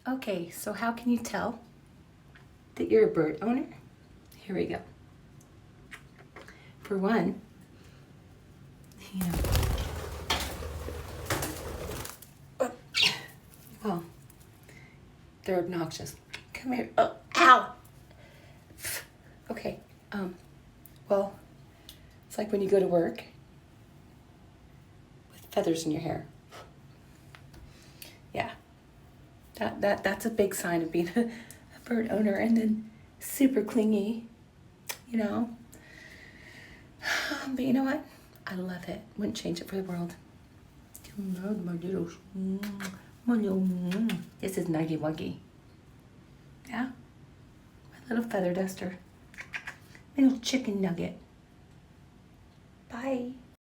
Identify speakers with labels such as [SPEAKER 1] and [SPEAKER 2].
[SPEAKER 1] Okay, so how can you tell that you're a bird owner? Here we go. For one, you know, well, they're obnoxious. Come here. Oh, ow! Okay, well, it's like when you go to work with feathers in your hair. Yeah, that's a big sign of being a bird owner. And then super clingy, you know. But you know what? I love it. Wouldn't change it for the world. My little, my little, this is Nuggy Wuggy. Yeah, my little feather duster. My little chicken nugget. Bye.